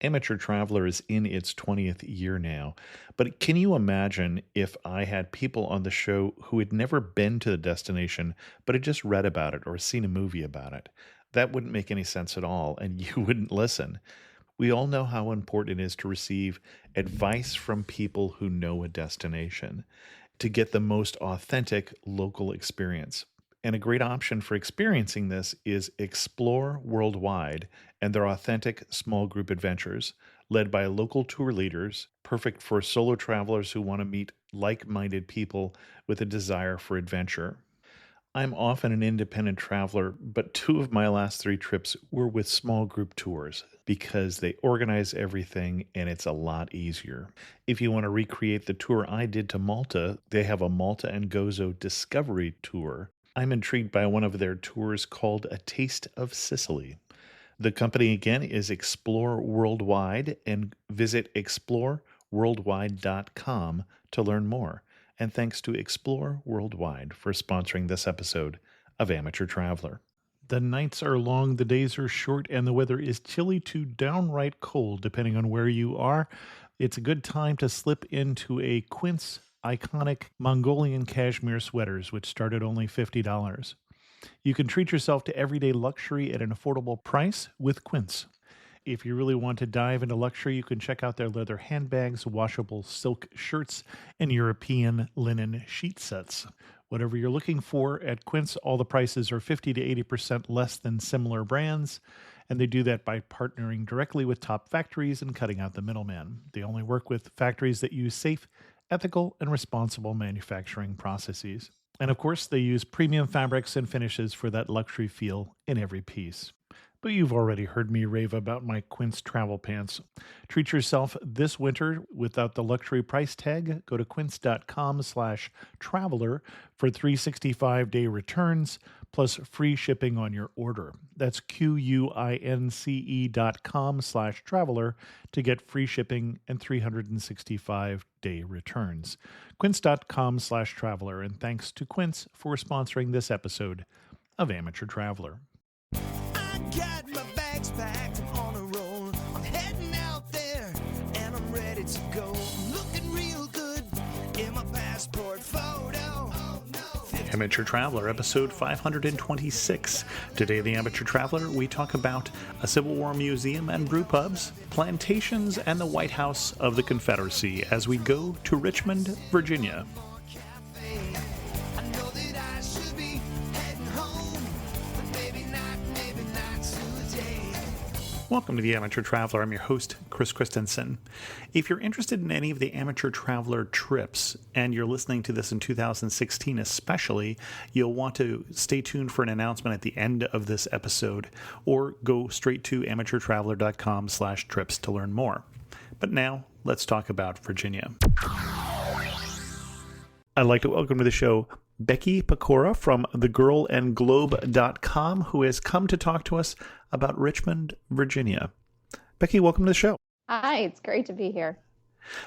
Amateur Traveler is in its 20th year now, but can you imagine if I had people on the show who had never been to the destination, but had just read about it or seen a movie about it? That wouldn't make any sense at all, and you wouldn't listen. We all know how important it is to receive advice from people who know a destination to get the most authentic local experience. And a great option for experiencing this is Explore Worldwide and their authentic small group adventures, led by local tour leaders, perfect for solo travelers who want to meet like minded people with a desire for adventure. I'm often an independent traveler, but two of my last three trips were with small group tours because they organize everything and it's a lot easier. If you want to recreate the tour I did to Malta, they have a Malta and Gozo Discovery Tour. I'm intrigued by one of their tours called A Taste of Sicily. The company again is Explore Worldwide, and visit exploreworldwide.com to learn more. And thanks to Explore Worldwide for sponsoring this episode of Amateur Traveler. The nights are long, the days are short, and the weather is chilly to downright cold, depending on where you are. It's a good time to slip into a Quince iconic Mongolian cashmere sweaters, which start at only $50. You can treat yourself to everyday luxury at an affordable price with Quince. If you really want to dive into luxury, you can check out their leather handbags, washable silk shirts, and European linen sheet sets. Whatever you're looking for at Quince, all the prices are 50 to 80% less than similar brands, and they do that by partnering directly with top factories and cutting out the middleman. They only work with factories that use safe, ethical, and responsible manufacturing processes. And of course, they use premium fabrics and finishes for that luxury feel in every piece. But you've already heard me rave about my Quince travel pants. Treat yourself this winter without the luxury price tag. Go to quince.com/traveler for 365-day returns plus free shipping on your order. That's QUINCE.com/traveler to get free shipping and 365-day returns. Quince.com/traveler. And thanks to Quince for sponsoring this episode of Amateur Traveler. Got my bags packed, I'm on a roll. I'm heading out there, and I'm ready to go. I'm looking real good in my passport photo. Oh, no. Amateur Traveler, episode 526. Today, the Amateur Traveler, we talk about a Civil War museum and brew pubs, plantations, and the White House of the Confederacy as we go to Richmond, Virginia. I know that I should be heading home, but maybe not today. Welcome to the Amateur Traveler. I'm your host, Chris Christensen. If you're interested in any of the Amateur Traveler trips, and you're listening to this in 2016 especially, you'll want to stay tuned for an announcement at the end of this episode, or go straight to amateurtraveler.com/trips to learn more. But now, let's talk about Virginia. I'd like to welcome to the show Becky Pekora from thegirlandglobe.com, who has come to talk to us about Richmond, Virginia. Becky, welcome to the show. Hi, it's great to be here.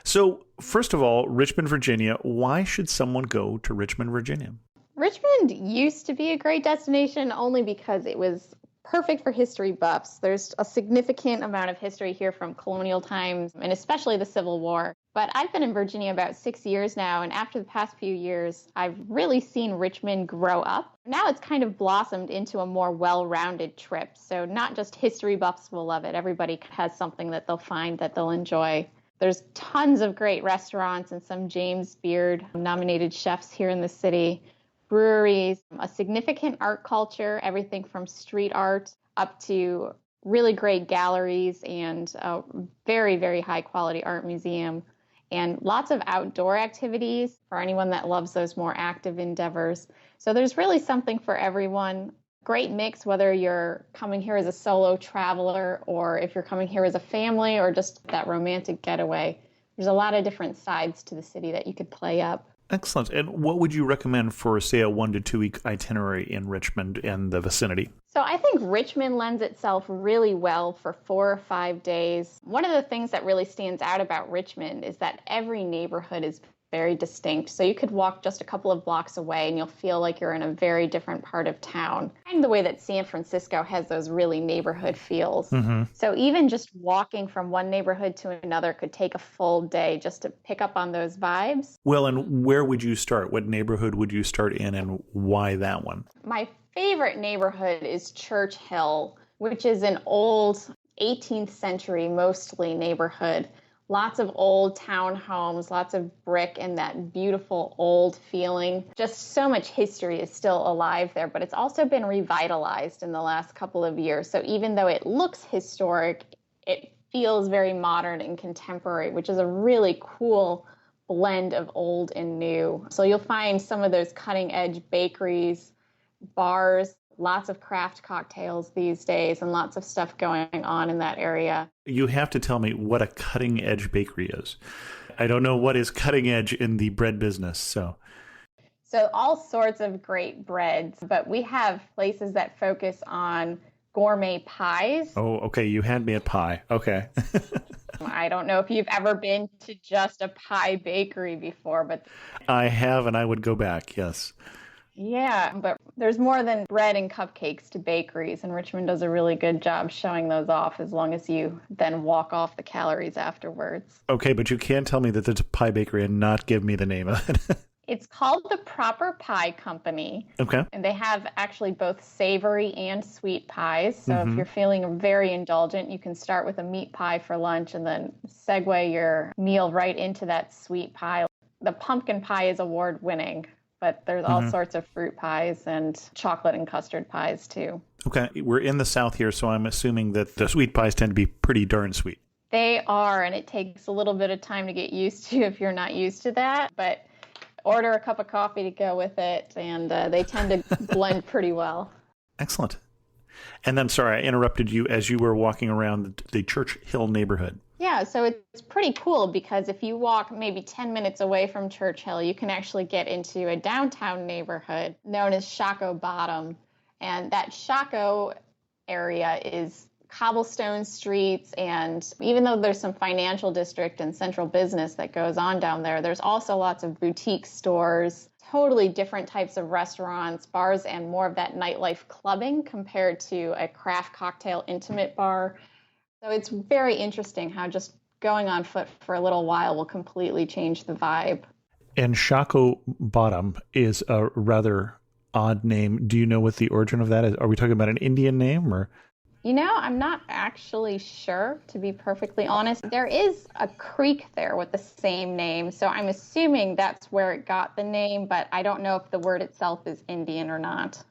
So, first of all, Richmond, Virginia, why should someone go to Richmond, Virginia? Richmond used to be a great destination only because it was perfect for history buffs. There's a significant amount of history here from colonial times, and especially the Civil War. But I've been in Virginia about 6 years now, and after the past few years, I've really seen Richmond grow up. Now it's kind of blossomed into a more well-rounded trip. So not just history buffs will love it. Everybody has something that they'll find that they'll enjoy. There's tons of great restaurants and some James Beard nominated chefs here in the city. Breweries, a significant art culture, everything from street art up to really great galleries and a very, very high quality art museum, and lots of outdoor activities for anyone that loves those more active endeavors. So there's really something for everyone. Great mix, whether you're coming here as a solo traveler or if you're coming here as a family or just that romantic getaway. There's a lot of different sides to the city that you could play up. Excellent. And what would you recommend for, say, a 1 to 2 week itinerary in Richmond and the vicinity? So I think Richmond lends itself really well for 4 or 5 days. One of the things that really stands out about Richmond is that every neighborhood is very distinct. So you could walk just a couple of blocks away and you'll feel like you're in a very different part of town. Kind of the way that San Francisco has those really neighborhood feels. Mm-hmm. So even just walking from one neighborhood to another could take a full day just to pick up on those vibes. Well, and where would you start? What neighborhood would you start in, and why that one? My favorite neighborhood is Church Hill, which is an old 18th century mostly neighborhood. Lots of old townhomes, lots of brick and that beautiful old feeling. Just so much history is still alive there, but it's also been revitalized in the last couple of years. So even though it looks historic, it feels very modern and contemporary, which is a really cool blend of old and new. So you'll find some of those cutting edge bakeries, bars, lots of craft cocktails these days, and lots of stuff going on in that area. You have to tell me what a cutting edge bakery is. I don't know what is cutting edge in the bread business, so. So all sorts of great breads, but we have places that focus on gourmet pies. Oh, okay. You had me at pie. Okay. I don't know if you've ever been to just a pie bakery before, but I have, and I would go back, yes. yeah, but there's more than bread and cupcakes to bakeries, and Richmond does a really good job showing those off as long as you then walk off the calories afterwards. Okay, but you can't tell me that there's a pie bakery and not give me the name of it. It's called the Proper Pie Company. Okay. And they have actually both savory and sweet pies. So if you're feeling very indulgent, you can start with a meat pie for lunch and then segue your meal right into that sweet pie. The pumpkin pie is award winning, but there's all sorts of fruit pies and chocolate and custard pies too. Okay, we're in the South here, so I'm assuming that the sweet pies tend to be pretty darn sweet. They are, and it takes a little bit of time to get used to if you're not used to that. But order a cup of coffee to go with it, and they tend to blend pretty well. Excellent. And then, sorry, I interrupted you as you were walking around the Church Hill neighborhood. Yeah, so it's pretty cool because if you walk maybe 10 minutes away from Church Hill, you can actually get into a downtown neighborhood known as Shockoe Bottom. And that Shockoe area is cobblestone streets, and even though there's some financial district and central business that goes on down there, there's also lots of boutique stores, totally different types of restaurants, bars, and more of that nightlife clubbing compared to a craft cocktail intimate bar. So it's very interesting how just going on foot for a little while will completely change the vibe. And Shockoe Bottom is a rather odd name. Do you know what the origin of that is? Are we talking about an Indian name or? You know, I'm not actually sure, to be perfectly honest. There is a creek there with the same name, so I'm assuming that's where it got the name, but I don't know if the word itself is Indian or not.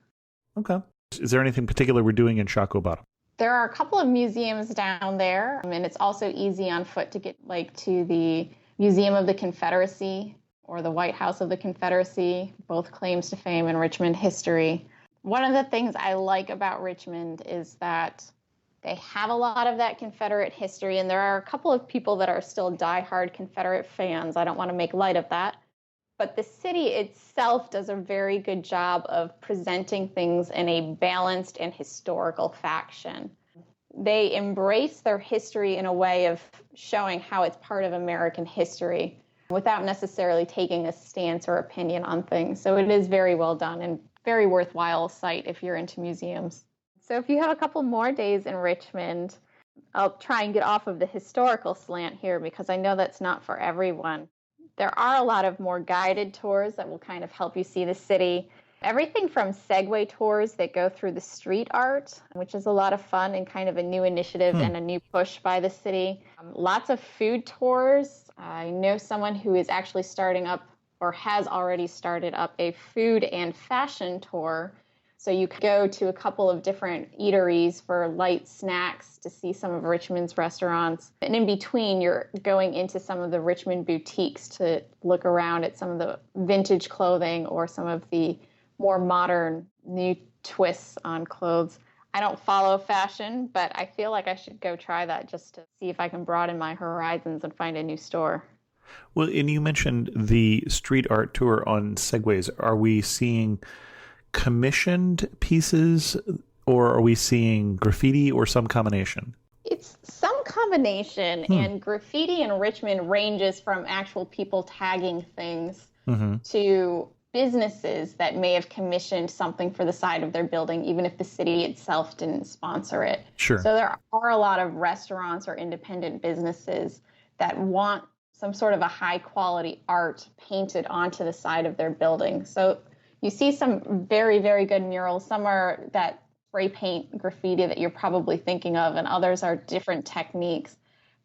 Okay. Is there anything particular we're doing in Shockoe Bottom? There are a couple of museums down there, and it's also easy on foot to get to the Museum of the Confederacy or the White House of the Confederacy, both claims to fame in Richmond history. One of the things I like about Richmond is that they have a lot of that Confederate history, and there are a couple of people that are still diehard Confederate fans. I don't want to make light of that. But the city itself does a very good job of presenting things in a balanced and historical fashion. They embrace their history in a way of showing how it's part of American history without necessarily taking a stance or opinion on things. So it is very well done and very worthwhile site if you're into museums. So if you have a couple more days in Richmond, I'll try and get off of the historical slant here because I know that's not for everyone. There are a lot of more guided tours that will kind of help you see the city. Everything from Segway tours that go through the street art, which is a lot of fun and kind of a new initiative and a new push by the city. Lots of food tours. I know someone who is actually starting up or has already started up a food and fashion tour. So you could go to a couple of different eateries for light snacks to see some of Richmond's restaurants. And in between, you're going into some of the Richmond boutiques to look around at some of the vintage clothing or some of the more modern new twists on clothes. I don't follow fashion, but I feel like I should go try that just to see if I can broaden my horizons and find a new store. Well, and you mentioned the street art tour on Segways. Are we seeing commissioned pieces, or are we seeing graffiti, or some combination? It's some Some combination, Hmm. and graffiti in Richmond ranges from actual people tagging things Mm-hmm. to businesses that may have commissioned something for the side of their building, even if the city itself didn't sponsor it. Sure. So there are a lot of restaurants or independent businesses that want some sort of a high quality art painted onto the side of their building. So you see some very, very good murals. Some are that spray paint graffiti that you're probably thinking of, and others are different techniques.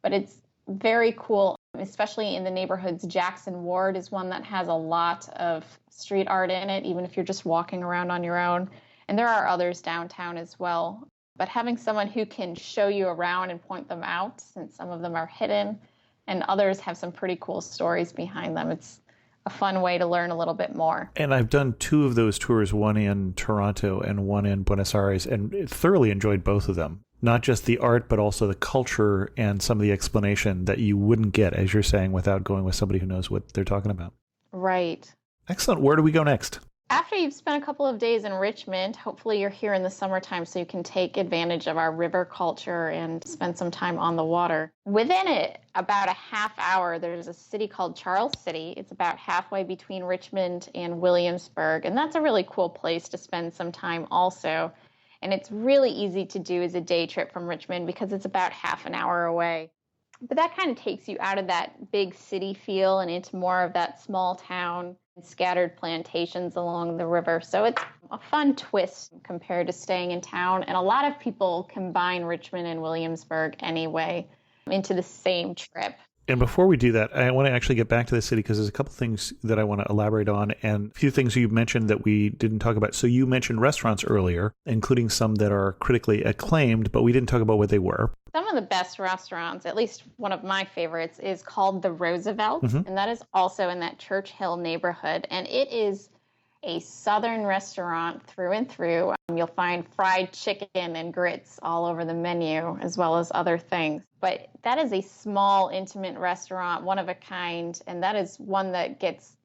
But it's very cool, especially in the neighborhoods. Jackson Ward is one that has a lot of street art in it, even if you're just walking around on your own. And there are others downtown as well. But having someone who can show you around and point them out, since some of them are hidden, and others have some pretty cool stories behind them, it's a fun way to learn a little bit more. And I've done two of those tours, one in Toronto and one in Buenos Aires, and thoroughly enjoyed both of them. Not just the art, but also the culture and some of the explanation that you wouldn't get, as you're saying, without going with somebody who knows what they're talking about. Right. Excellent. Where do we go next? After you've spent a couple of days in Richmond, hopefully you're here in the summertime so you can take advantage of our river culture and spend some time on the water. Within it, about a half hour, there's a city called Charles City. It's about halfway between Richmond and Williamsburg, and that's a really cool place to spend some time also. And it's really easy to do as a day trip from Richmond because it's about half an hour away. But that kind of takes you out of that big city feel and into more of that small town and scattered plantations along the river. So it's a fun twist compared to staying in town. And a lot of people combine Richmond and Williamsburg anyway into the same trip. And before we do that, I want to actually get back to the city because there's a couple things that I want to elaborate on and a few things you mentioned that we didn't talk about. So you mentioned restaurants earlier, including some that are critically acclaimed, but we didn't talk about what they were. Some of the best restaurants, at least one of my favorites, is called the Roosevelt, and that is also in that Church Hill neighborhood. And it is a Southern restaurant through and through. You'll find fried chicken and grits all over the menu, as well as other things. But that is a small, intimate restaurant, one of a kind, and that is one that gets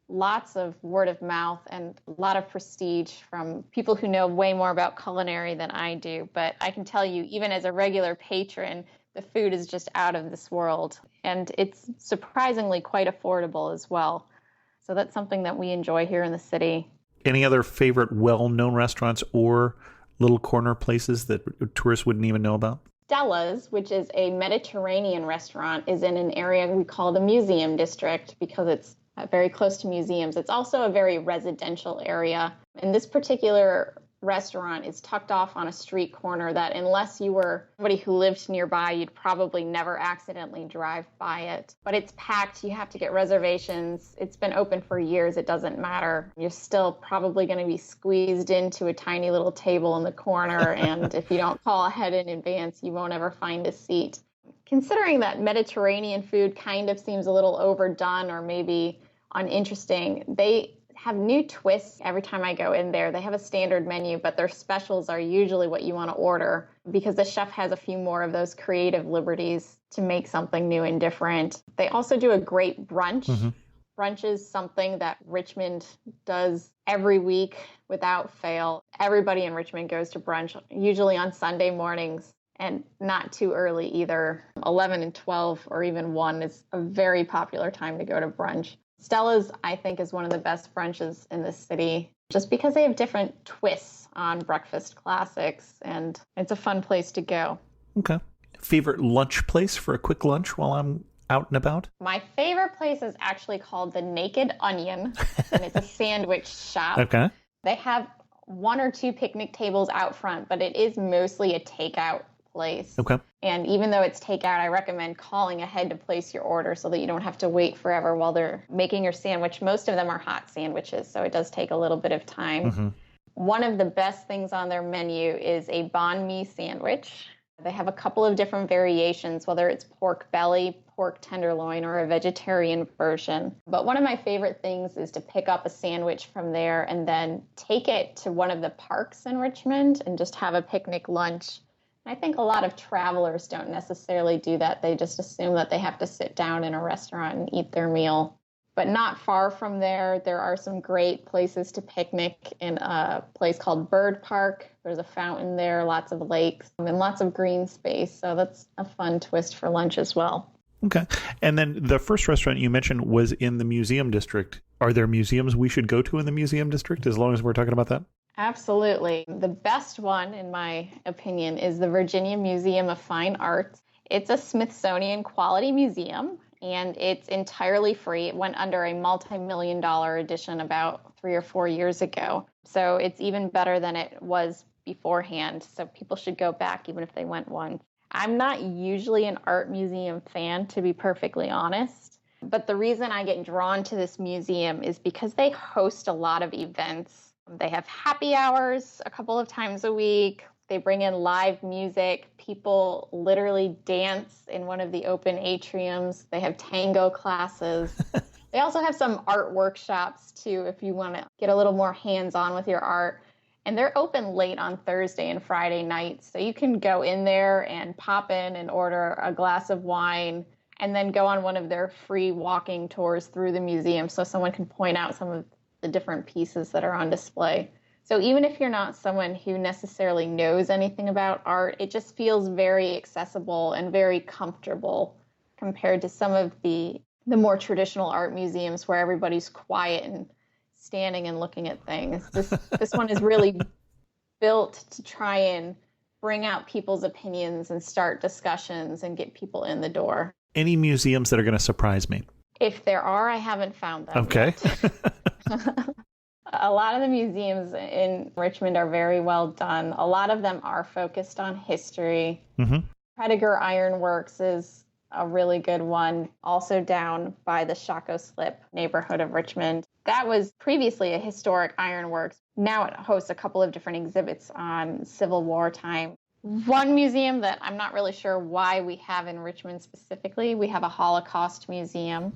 lots of word of mouth and a lot of prestige from people who know way more about culinary than I do. But I can tell you, even as a regular patron, the food is just out of this world. And it's surprisingly quite affordable as well. So that's something that we enjoy here in the city. Any other favorite well-known restaurants or little corner places that tourists wouldn't even know about? Stella's, which is a Mediterranean restaurant, is in an area we call the Museum District because it's very close to museums. It's also a very residential area. And this particular restaurant is tucked off on a street corner that unless you were somebody who lived nearby, you'd probably never accidentally drive by it. But it's packed. You have to get reservations. It's been open for years. It doesn't matter. You're still probably going to be squeezed into a tiny little table in the corner. And if you don't call ahead in advance, you won't ever find a seat. Considering that Mediterranean food kind of seems a little overdone or maybe uninteresting, they have new twists every time I go in there. They have a standard menu, but their specials are usually what you want to order because the chef has a few more of those creative liberties to make something new and different. They also do a great brunch. Brunch is something that Richmond does every week without fail. Everybody in Richmond goes to brunch, usually on Sunday mornings, and not too early either. 11 and 12 or even 1 is a very popular time to go to brunch. Stella's, I think, is one of the best brunches in the city just because they have different twists on breakfast classics, and it's a fun place to go. Okay. Favorite lunch place for a quick lunch while I'm out and about? My favorite place is actually called the Naked Onion, and it's a sandwich shop. Okay. They have 1 or 2 picnic tables out front, but it is mostly a takeout place. Okay. And even though it's takeout, I recommend calling ahead to place your order so that you don't have to wait forever while they're making your sandwich. Most of them are hot sandwiches, so it does take a little bit of time. One of the best things on their menu is a banh mi sandwich. They have a couple of different variations, whether it's pork belly, pork tenderloin, or a vegetarian version. But one of my favorite things is to pick up a sandwich from there and then take it to one of the parks in Richmond and just have a picnic lunch. I think a lot of travelers don't necessarily do that. They just assume that they have to sit down in a restaurant and eat their meal. But not far from there, there are some great places to picnic in a place called Bird Park. There's a fountain there, lots of lakes, and lots of green space. So that's a fun twist for lunch as well. Okay. And then the first restaurant you mentioned was in the museum district. Are there museums we should go to in the museum district, as long as we're talking about that? Absolutely. The best one, in my opinion, is the Virginia Museum of Fine Arts. It's a Smithsonian quality museum, and it's entirely free. It went under a multi-million-dollar edition about 3 or 4 years ago. So it's even better than it was beforehand. So people should go back even if they went once. I'm not usually an art museum fan, to be perfectly honest. But the reason I get drawn to this museum is because they host a lot of events. They have happy hours a couple of times a week. They bring in live music. People literally dance in one of the open atriums. They have tango classes. They also have some art workshops, too, if you want to get a little more hands-on with your art. And they're open late on Thursday and Friday nights. So you can go in there and pop in and order a glass of wine and then go on one of their free walking tours through the museum so someone can point out some of the different pieces that are on display. So even if you're not someone who necessarily knows anything about art, it just feels very accessible and very comfortable compared to some of the more traditional art museums where everybody's quiet and standing and looking at things. This one is really built to try and bring out people's opinions and start discussions and get people in the door. Any museums that are going to surprise me? If there are, I haven't found them. Okay. A lot of the museums in Richmond are very well done. A lot of them are focused on history. Mm-hmm. Prediger Ironworks is a really good one, also down by the Shaco Slip neighborhood of Richmond. That was previously a historic ironworks. Now it hosts a couple of different exhibits on Civil War time. One museum that I'm not really sure why we have in Richmond specifically, we have a Holocaust museum.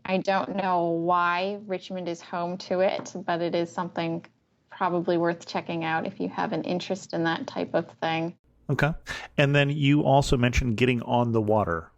I don't know why Richmond is home to it, but it is something probably worth checking out if you have an interest in that type of thing. Okay. And then you also mentioned getting on the water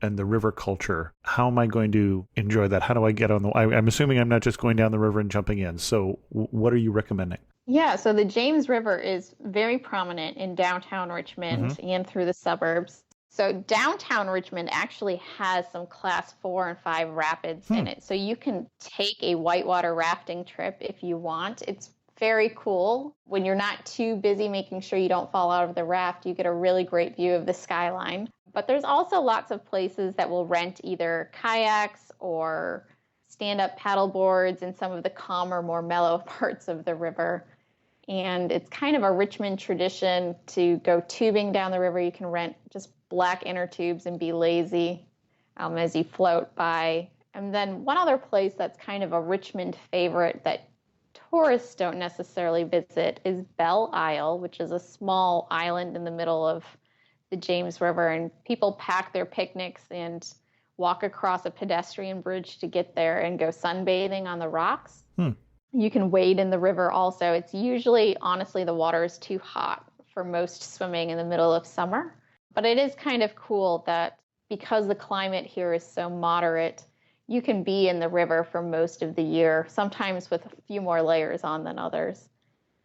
and the river culture. How am I going to enjoy that? How do I get on the I'm assuming I'm not just going down the river and jumping in. So what are you recommending? Yeah, so the James River is very prominent in downtown Richmond and through the suburbs. So downtown Richmond actually has some class 4 and 5 rapids in it. So you can take a whitewater rafting trip if you want. It's very cool. When you're not too busy making sure you don't fall out of the raft, you get a really great view of the skyline. But there's also lots of places that will rent either kayaks or stand-up paddle boards in some of the calmer, more mellow parts of the river. And it's kind of a Richmond tradition to go tubing down the river. You can rent just black inner tubes and be lazy as you float by. And then one other place that's kind of a Richmond favorite that tourists don't necessarily visit is Belle Isle, which is a small island in the middle of the James River. And people pack their picnics and walk across a pedestrian bridge to get there and go sunbathing on the rocks. You can wade in the river also. It's usually, honestly, the water is too hot for most swimming in the middle of summer. But it is kind of cool that because the climate here is so moderate, you can be in the river for most of the year, sometimes with a few more layers on than others.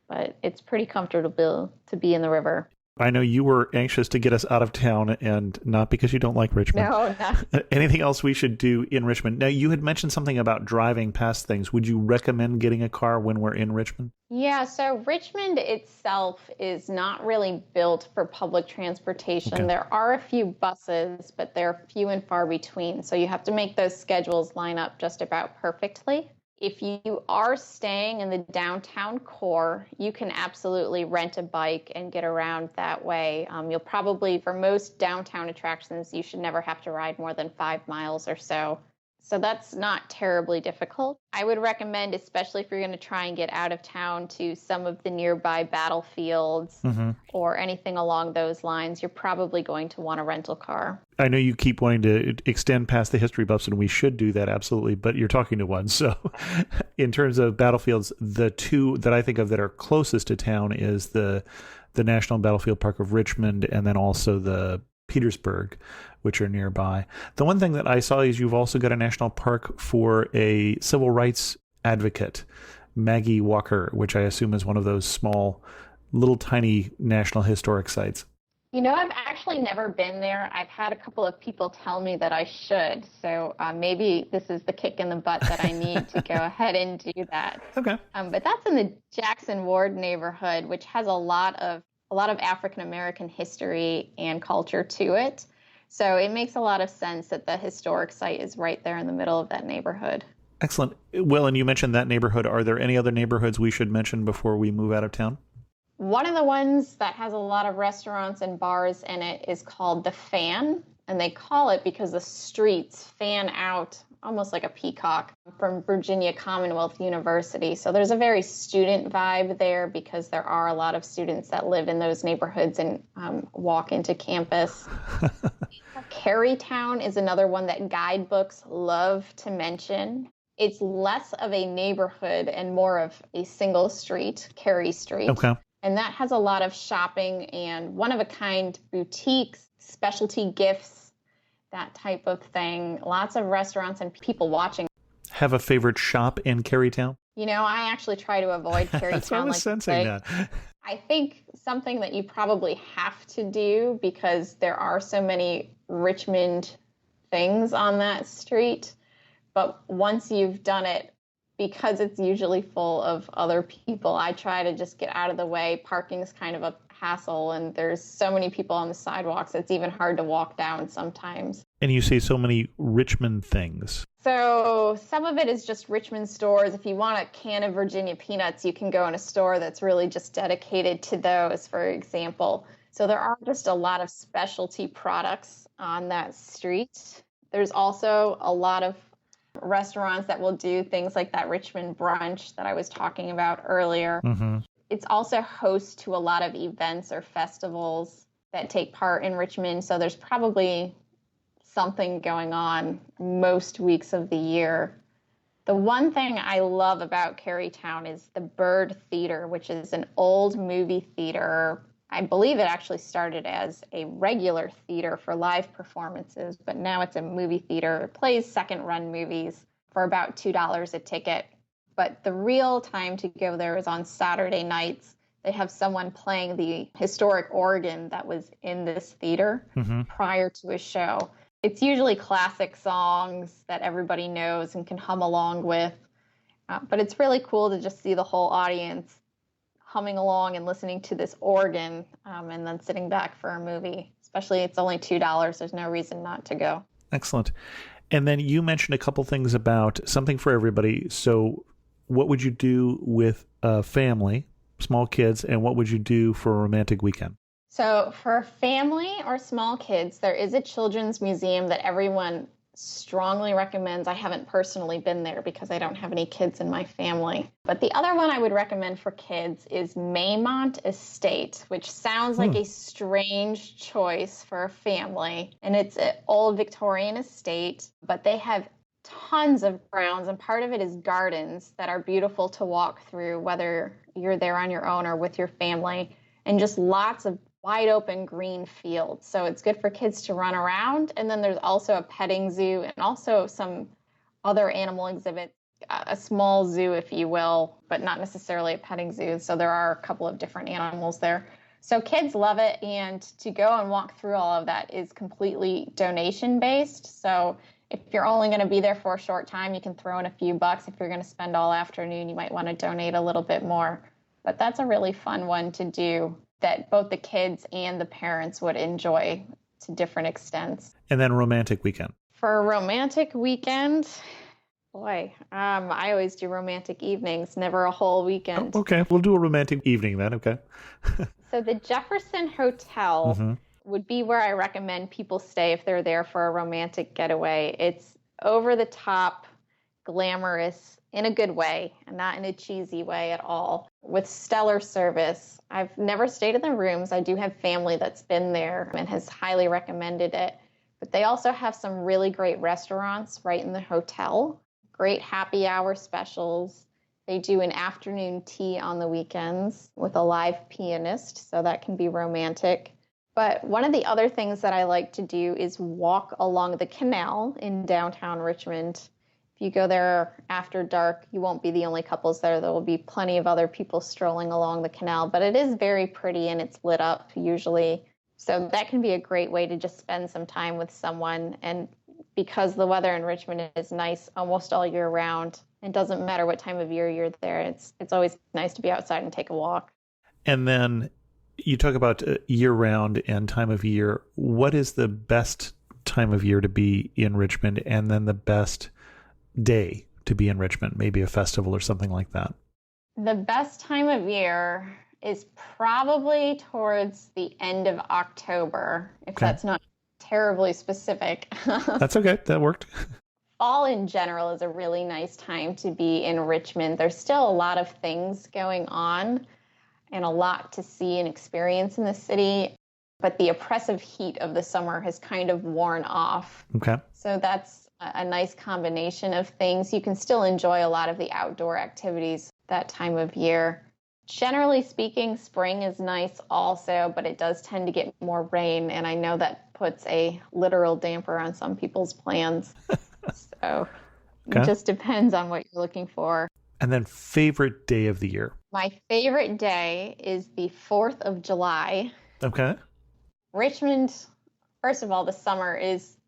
But it's pretty comfortable to be in the river. I know you were anxious to get us out of town, and not because you don't like Richmond. No, not. Anything else we should do in Richmond? Now, you had mentioned something about driving past things. Would you recommend getting a car when we're in Richmond? Yeah, so Richmond itself is not really built for public transportation. Okay. There are a few buses, but they're few and far between. So you have to make those schedules line up just about perfectly. If you are staying in the downtown core, you can absolutely rent a bike and get around that way. You'll probably, for most downtown attractions, you should never have to ride more than 5 miles or so. So that's not terribly difficult. I would recommend, especially if you're going to try and get out of town, to some of the nearby battlefields or anything along those lines, you're probably going to want a rental car. I know you keep wanting to extend past the history buffs, and we should do that, absolutely, but you're talking to one. So in terms of battlefields, the two that I think of that are closest to town is the National Battlefield Park of Richmond and then also the Petersburg, which are nearby. The one thing that I saw is you've also got a national park for a civil rights advocate, Maggie Walker, which I assume is one of those small, little tiny national historic sites. I've actually never been there. I've had a couple of people tell me that I should. So maybe this is the kick in the butt that I need to go ahead and do that. Okay. But that's in the Jackson Ward neighborhood, which has a lot of African American history and culture to it. So it makes a lot of sense that the historic site is right there in the middle of that neighborhood. Excellent. Well, and you mentioned that neighborhood. Are there any other neighborhoods we should mention before we move out of town? One of the ones that has a lot of restaurants and bars in it is called the Fan, and they call it because the streets fan out almost like a peacock from Virginia Commonwealth University. So there's a very student vibe there because there are a lot of students that live in those neighborhoods and walk into campus. Carytown is another one that guidebooks love to mention. It's less of a neighborhood and more of a single street, Cary Street. Okay. And that has a lot of shopping and one-of-a-kind boutiques, specialty gifts, that type of thing. Lots of restaurants and people watching. Have a favorite shop in Carytown? I actually try to avoid Carytown. So I was sensing that. I think something that you probably have to do, because there are so many Richmond things on that street, but once you've done it, because it's usually full of other people, I try to just get out of the way. Parking is kind of a hassle, and there's so many people on the sidewalks, it's even hard to walk down sometimes. And you say so many Richmond things. So some of it is just Richmond stores. If you want a can of Virginia peanuts, you can go in a store that's really just dedicated to those, for example. So there are just a lot of specialty products on that street. There's also a lot of restaurants that will do things like that Richmond brunch that I was talking about earlier. Mm-hmm. It's also host to a lot of events or festivals that take part in Richmond. So there's probably something going on most weeks of the year. The one thing I love about Carytown is the Bird Theater, which is an old movie theater. I believe it actually started as a regular theater for live performances, but now it's a movie theater. It plays second-run movies for about $2 a ticket. But the real time to go there is on Saturday nights. They have someone playing the historic organ that was in this theater prior to a show. It's usually classic songs that everybody knows and can hum along with. But it's really cool to just see the whole audience humming along and listening to this organ and then sitting back for a movie. Especially it's only $2. There's no reason not to go. Excellent. And then you mentioned a couple things about something for everybody. So what would you do with a family, small kids, and what would you do for a romantic weekend? So for family or small kids, there is a children's museum that everyone strongly recommends. I haven't personally been there because I don't have any kids in my family. But the other one I would recommend for kids is Maymont Estate, which sounds like a strange choice for a family. And it's an old Victorian estate, but they have tons of grounds, and part of it is gardens that are beautiful to walk through, whether you're there on your own or with your family, and just lots of wide open green fields. So it's good for kids to run around. And then there's also a petting zoo and also some other animal exhibits, a small zoo, if you will, but not necessarily a petting zoo. So there are a couple of different animals there. So kids love it. And to go and walk through all of that is completely donation based. So if you're only going to be there for a short time, you can throw in a few bucks. If you're going to spend all afternoon, you might want to donate a little bit more. But that's a really fun one to do that both the kids and the parents would enjoy to different extents. And then romantic weekend. For a romantic weekend, boy, I always do romantic evenings, never a whole weekend. Oh, okay, we'll do a romantic evening then, okay. So the Jefferson Hotel would be where I recommend people stay if they're there for a romantic getaway. It's over the top, glamorous, in a good way, and not in a cheesy way at all, with stellar service. I've never stayed in the rooms. I do have family that's been there and has highly recommended it. But they also have some really great restaurants right in the hotel, great happy hour specials. They do an afternoon tea on the weekends with a live pianist, so that can be romantic. But one of the other things that I like to do is walk along the canal in downtown Richmond. If you go there after dark, you won't be the only couples there. There will be plenty of other people strolling along the canal, but it is very pretty and it's lit up usually. So that can be a great way to just spend some time with someone. And because the weather in Richmond is nice almost all year round, it doesn't matter what time of year you're there. It's always nice to be outside and take a walk. And then you talk about year round and time of year. What is the best time of year to be in Richmond, and then the best day to be in Richmond, maybe a festival or something like that? The best time of year is probably towards the end of October, if that's not terribly specific. That's okay. That worked. Fall in general is a really nice time to be in Richmond. There's still a lot of things going on and a lot to see and experience in the city, but the oppressive heat of the summer has kind of worn off. Okay. So that's a nice combination of things. You can still enjoy a lot of the outdoor activities that time of year. Generally speaking, spring is nice also, but it does tend to get more rain, and I know that puts a literal damper on some people's plans. So it just depends on what you're looking for. And then favorite day of the year? My favorite day is the 4th of July. Okay. Richmond, first of all, the summer is,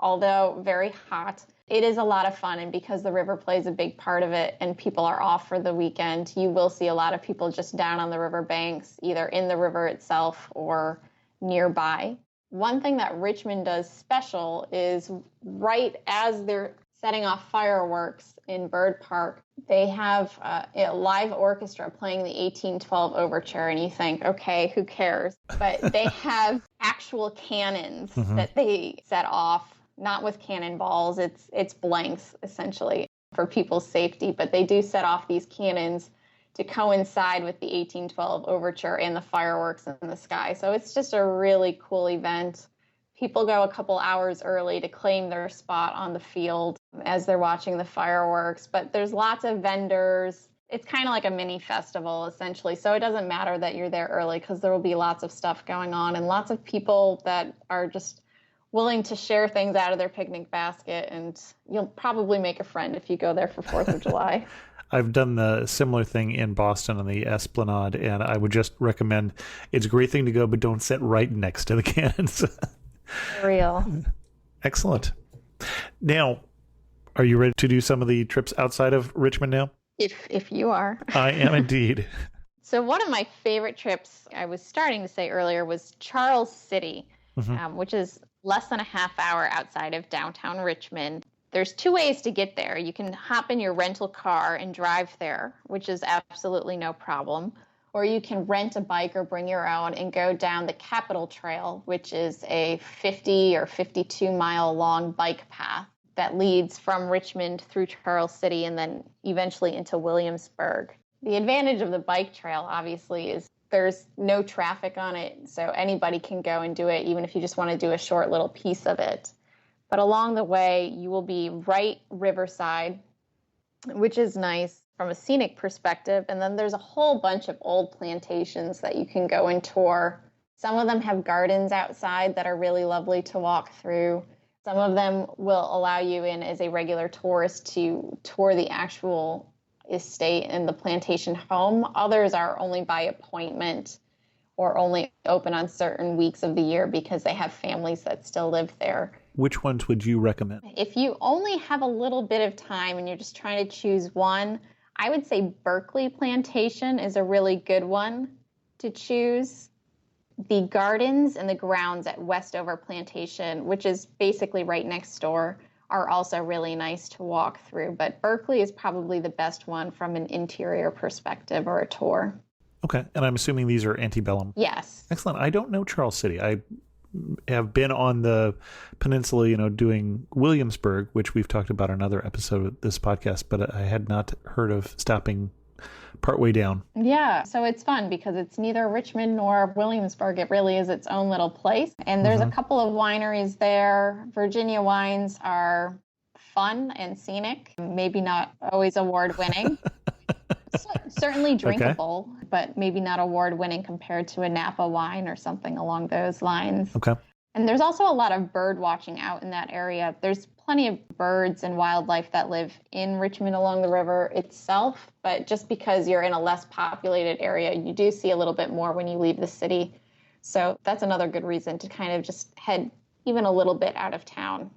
although very hot, it is a lot of fun. And because the river plays a big part of it and people are off for the weekend, you will see a lot of people just down on the river banks, either in the river itself or nearby. One thing that Richmond does special is right as they're setting off fireworks in Bird Park, they have a live orchestra playing the 1812 overture, and you think, okay, who cares? But they have actual cannons that they set off, not with cannonballs, it's blanks, essentially, for people's safety, but they do set off these cannons to coincide with the 1812 overture and the fireworks in the sky. So it's just a really cool event. People go a couple hours early to claim their spot on the field as they're watching the fireworks, but there's lots of vendors. It's kind of like a mini festival, essentially. So it doesn't matter that you're there early because there will be lots of stuff going on and lots of people that are just willing to share things out of their picnic basket, and you'll probably make a friend if you go there for 4th of July. I've done the similar thing in Boston on the Esplanade, and I would just recommend, it's a great thing to go, but don't sit right next to the cannons. For real. Excellent. Now, are you ready to do some of the trips outside of Richmond now? If you are. I am indeed. So one of my favorite trips, I was starting to say earlier, was Charles City, which is less than a half hour outside of downtown Richmond. There's two ways to get there. You can hop in your rental car and drive there, which is absolutely no problem. Or you can rent a bike or bring your own and go down the Capitol Trail, which is a 50 or 52 mile long bike path that leads from Richmond through Charles City and then eventually into Williamsburg. The advantage of the bike trail, obviously, is there's no traffic on it, so anybody can go and do it, even if you just want to do a short little piece of it. But along the way, you will be right riverside, which is nice from a scenic perspective. And then there's a whole bunch of old plantations that you can go and tour. Some of them have gardens outside that are really lovely to walk through. Some of them will allow you in as a regular tourist to tour the actual estate and the plantation home. Others are only by appointment or only open on certain weeks of the year because they have families that still live there. Which ones would you recommend? If you only have a little bit of time and you're just trying to choose one, I would say Berkeley Plantation is a really good one to choose. The gardens and the grounds at Westover Plantation, which is basically right next door, are also really nice to walk through. But Berkeley is probably the best one from an interior perspective or a tour. Okay, and I'm assuming these are antebellum. Yes. Excellent. I don't know Charles City. I have been on the peninsula, doing Williamsburg, which we've talked about in another episode of this podcast, but I had not heard of stopping partway down. Yeah, so it's fun because it's neither Richmond nor Williamsburg. It really is its own little place. And there's a couple of wineries there. Virginia wines are fun and scenic, maybe not always award-winning. Certainly Okay. drinkable, but maybe not award-winning compared to a Napa wine or something along those lines. Okay. And there's also a lot of bird watching out in that area. There's plenty of birds and wildlife that live in Richmond along the river itself, but just because you're in a less populated area, you do see a little bit more when you leave the city. So that's another good reason to kind of just head even a little bit out of town.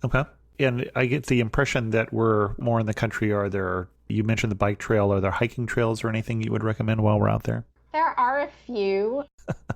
Okay. And I get the impression that we're more in the country. You mentioned the bike trail. Are there hiking trails or anything you would recommend while we're out there? There are a few.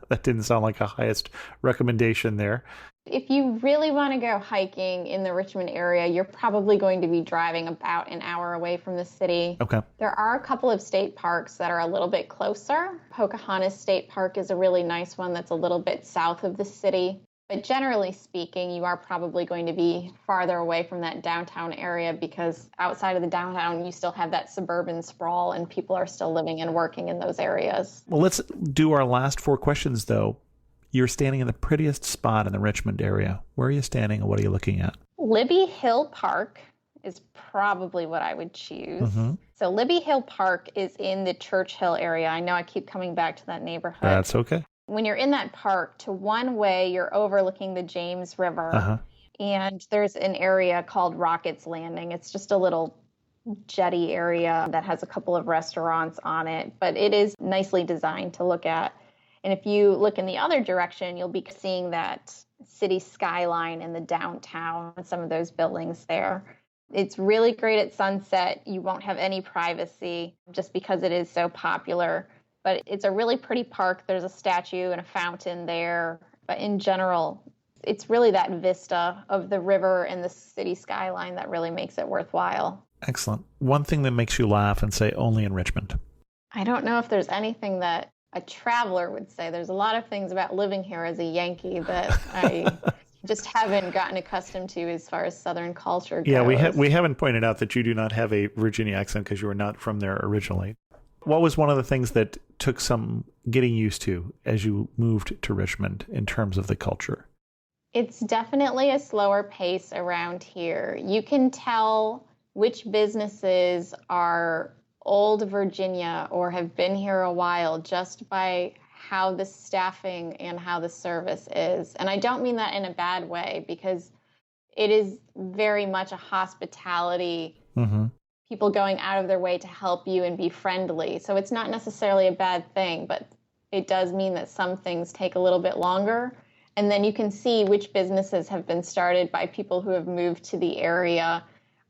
That didn't sound like a highest recommendation there. If you really want to go hiking in the Richmond area, you're probably going to be driving about an hour away from the city. Okay. There are a couple of state parks that are a little bit closer. Pocahontas State Park is a really nice one that's a little bit south of the city. But generally speaking, you are probably going to be farther away from that downtown area because outside of the downtown, you still have that suburban sprawl and people are still living and working in those areas. Well, let's do our last 4 questions, though. You're standing in the prettiest spot in the Richmond area. Where are you standing and what are you looking at? Libby Hill Park is probably what I would choose. Mm-hmm. So Libby Hill Park is in the Churchill area. I know I keep coming back to that neighborhood. That's okay. When you're in that park, to one way, you're overlooking the James River. Uh-huh. And there's an area called Rockets Landing. It's just a little jetty area that has a couple of restaurants on it, but it is nicely designed to look at. And if you look in the other direction, you'll be seeing that city skyline in the downtown and some of those buildings there. It's really great at sunset. You won't have any privacy just because it is so popular. But it's a really pretty park. There's a statue and a fountain there. But in general, it's really that vista of the river and the city skyline that really makes it worthwhile. Excellent. One thing that makes you laugh and say only in Richmond. I don't know if there's anything that a traveler would say. There's a lot of things about living here as a Yankee that I just haven't gotten accustomed to as far as Southern culture goes. Yeah, we haven't pointed out that you do not have a Virginia accent because you were not from there originally. What was one of the things that took some getting used to as you moved to Richmond in terms of the culture? It's definitely a slower pace around here. You can tell which businesses are old Virginia or have been here a while just by how the staffing and how the service is. And I don't mean that in a bad way because it is very much a hospitality. Mm-hmm. People going out of their way to help you and be friendly. So it's not necessarily a bad thing, but it does mean that some things take a little bit longer. And then you can see which businesses have been started by people who have moved to the area,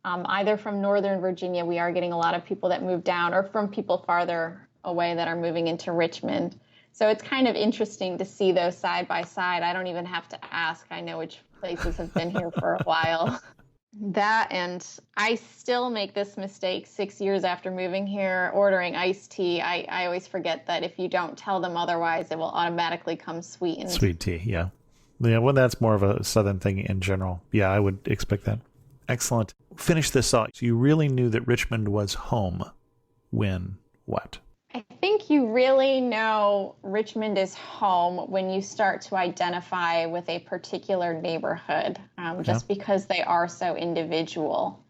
either from Northern Virginia. We are getting a lot of people that move down, or from people farther away that are moving into Richmond. So it's kind of interesting to see those side by side. I don't even have to ask. I know which places have been here for a while. That, and I still make this mistake 6 years after moving here, ordering iced tea. I always forget that if you don't tell them otherwise, it will automatically come sweetened. Sweet tea, yeah. Yeah, well, that's more of a Southern thing in general. Yeah, I would expect that. Excellent. Finish this off. You really knew that Richmond was home when what? I think you really know Richmond is home when you start to identify with a particular neighborhood, just because they are so individual.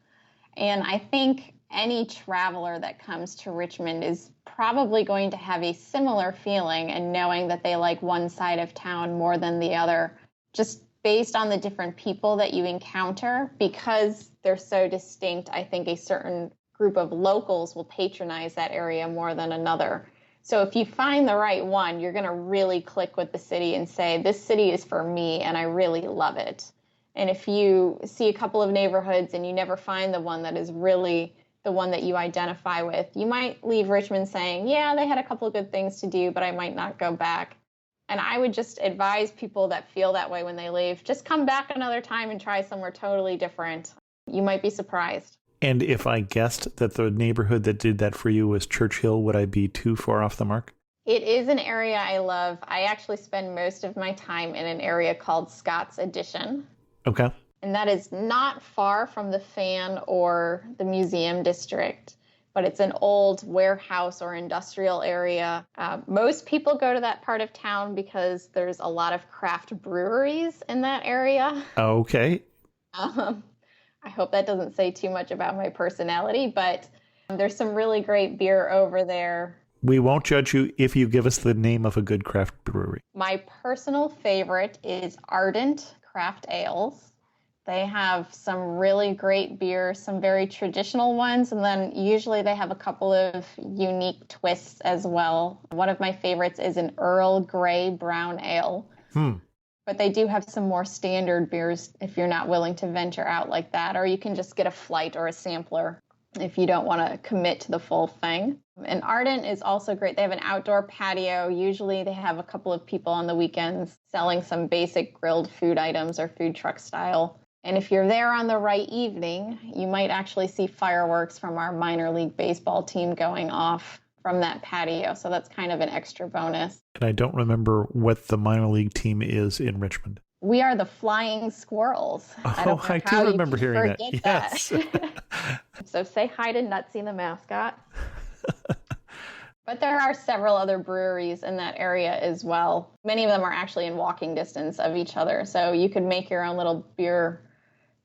And I think any traveler that comes to Richmond is probably going to have a similar feeling and knowing that they like one side of town more than the other, just based on the different people that you encounter. Because they're so distinct, I think a certain group of locals will patronize that area more than another. So if you find the right one, you're going to really click with the city and say, this city is for me and I really love it. And if you see a couple of neighborhoods and you never find the one that is really the one that you identify with, you might leave Richmond saying, yeah, they had a couple of good things to do, but I might not go back. And I would just advise people that feel that way when they leave, just come back another time and try somewhere totally different. You might be surprised. And if I guessed that the neighborhood that did that for you was Churchill, would I be too far off the mark? It is an area I love. I actually spend most of my time in an area called Scott's Addition. Okay. And that is not far from the Fan or the Museum District, but it's an old warehouse or industrial area. Most people go to that part of town because there's a lot of craft breweries in that area. Okay. I hope that doesn't say too much about my personality, but There's some really great beer over there. We won't judge you if you give us the name of a good craft brewery. My personal favorite is Ardent Craft Ales. They have some really great beers, some very traditional ones, and then usually they have a couple of unique twists as well. One of my favorites is an Earl Grey Brown Ale. But they do have some more standard beers if you're not willing to venture out like that, or you can just get a flight or a sampler if you don't want to commit to the full thing. And Ardent is also great. They have an outdoor patio. Usually they have a couple of people on the weekends selling some basic grilled food items or food truck style. And if you're there on the right evening, you might actually see fireworks from our minor league baseball team going off from that patio. So that's kind of an extra bonus. And I don't remember what the minor league team is in Richmond. We are the Flying Squirrels. I do remember hearing that. Yes. So say hi to Nutsy the mascot. But there are several other breweries in that area as well. Many of them are actually in walking distance of each other. So you could make your own little beer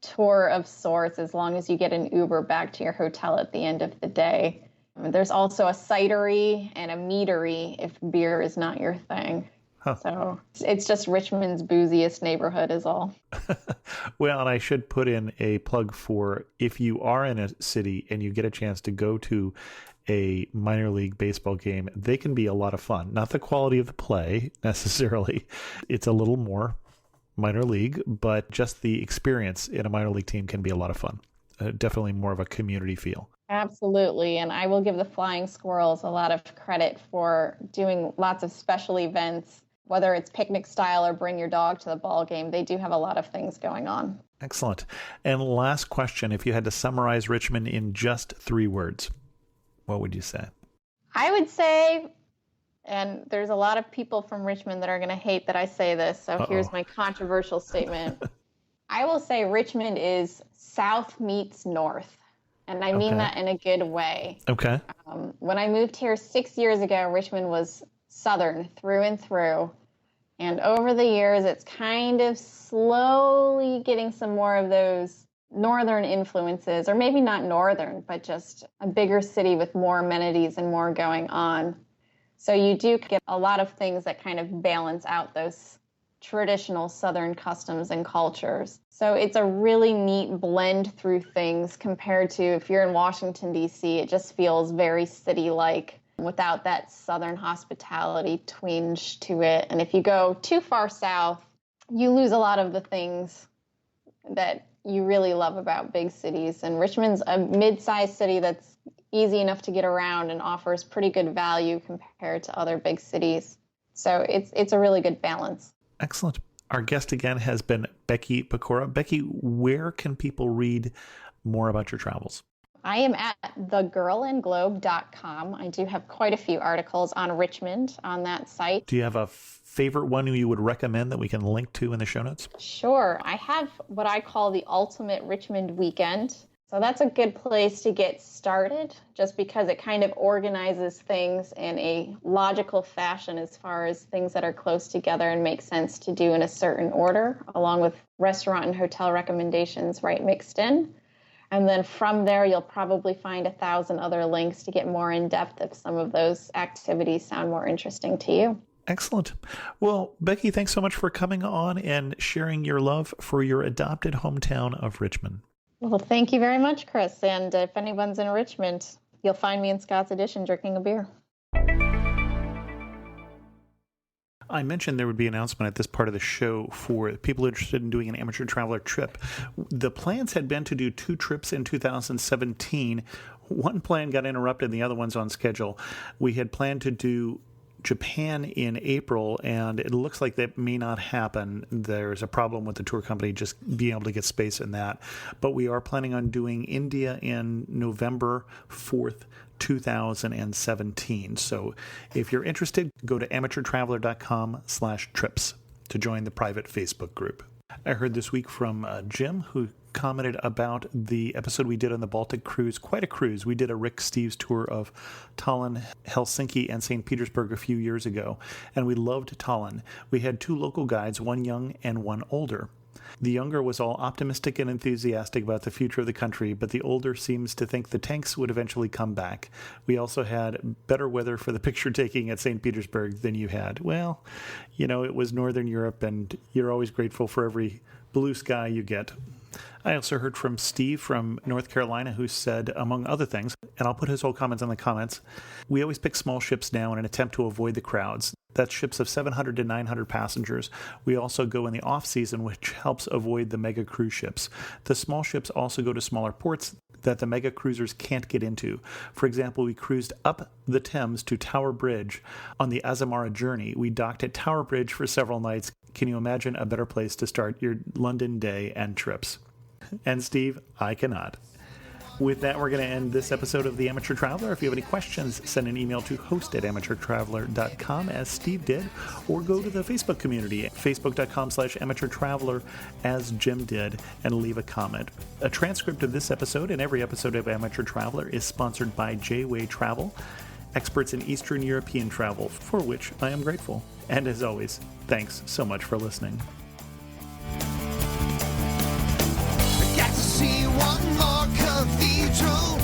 tour of sorts as long as you get an Uber back to your hotel at the end of the day. There's also a cidery and a meadery if beer is not your thing. Huh. So it's just Richmond's booziest neighborhood is all. Well, and I should put in a plug for if you are in a city and you get a chance to go to a minor league baseball game, they can be a lot of fun. Not the quality of the play necessarily. It's a little more minor league, but just the experience in a minor league team can be a lot of fun. Definitely more of a community feel. Absolutely. And I will give the Flying Squirrels a lot of credit for doing lots of special events, whether it's picnic style or bring your dog to the ball game. They do have a lot of things going on. Excellent. And last question, if you had to summarize Richmond in just 3 words, what would you say? I would say, and there's a lot of people from Richmond that are going to hate that I say this, so here's my controversial statement. I will say Richmond is South meets North, and I mean that in a good way. Okay. When I moved here 6 years ago, Richmond was Southern through and through, and over the years, it's kind of slowly getting some more of those Northern influences, or maybe not Northern, but just a bigger city with more amenities and more going on. So you do get a lot of things that kind of balance out those traditional Southern customs and cultures. So it's a really neat blend through things compared to if you're in Washington, D.C., it just feels very city-like without that Southern hospitality twinge to it. And if you go too far south, you lose a lot of the things that you really love about big cities. And Richmond's a mid-sized city that's easy enough to get around and offers pretty good value compared to other big cities. So it's a really good balance. Excellent. Our guest again has been Becky Pekora. Becky, where can people read more about your travels? I am at thegirlandglobe.com. I do have quite a few articles on Richmond on that site. Do you have a favorite one you would recommend that we can link to in the show notes? Sure. I have what I call the Ultimate Richmond Weekend. So that's a good place to get started just because it kind of organizes things in a logical fashion as far as things that are close together and make sense to do in a certain order, along with restaurant and hotel recommendations right mixed in. And then from there, you'll probably find 1,000 other links to get more in depth if some of those activities sound more interesting to you. Excellent. Well, Becky, thanks so much for coming on and sharing your love for your adopted hometown of Richmond. Well, thank you very much, Chris. And if anyone's in Richmond, you'll find me in Scott's Addition drinking a beer. I mentioned there would be an announcement at this part of the show for people interested in doing an amateur traveler trip. The plans had been to do 2 trips in 2017. One plan got interrupted, the other one's on schedule. We had planned to do Japan in April, and it looks like that may not happen. There's a problem with the tour company just being able to get space in that. But we are planning on doing India in November 4th, 2017. So if you're interested, go to amateurtraveler.com/trips to join the private Facebook group. I heard this week from Jim, who commented about the episode we did on the Baltic cruise. Quite a cruise. We did a Rick Steves tour of Tallinn, Helsinki, and St. Petersburg a few years ago, and we loved Tallinn. We had 2 local guides, one young and one older. The younger was all optimistic and enthusiastic about the future of the country, but the older seems to think the tanks would eventually come back. We also had better weather for the picture taking at St. Petersburg than you had. Well, it was Northern Europe, and you're always grateful for every blue sky you get. I also heard from Steve from North Carolina, who said, among other things, and I'll put his whole comments in the comments, we always pick small ships now in an attempt to avoid the crowds. That's ships of 700 to 900 passengers. We also go in the off-season, which helps avoid the mega cruise ships. The small ships also go to smaller ports that the mega cruisers can't get into. For example, we cruised up the Thames to Tower Bridge on the Azamara journey. We docked at Tower Bridge for several nights. Can you imagine a better place to start your London day and trips? And Steve, I cannot. With that, we're going to end this episode of The Amateur Traveler. If you have any questions, send an email to host@amateurtraveler.com, as Steve did, or go to the Facebook community at facebook.com/amateurtraveler, as Jim did, and leave a comment. A transcript of this episode and every episode of Amateur Traveler is sponsored by J-Way Travel, experts in Eastern European travel, for which I am grateful. And as always, thanks so much for listening. Got to see one more cathedral.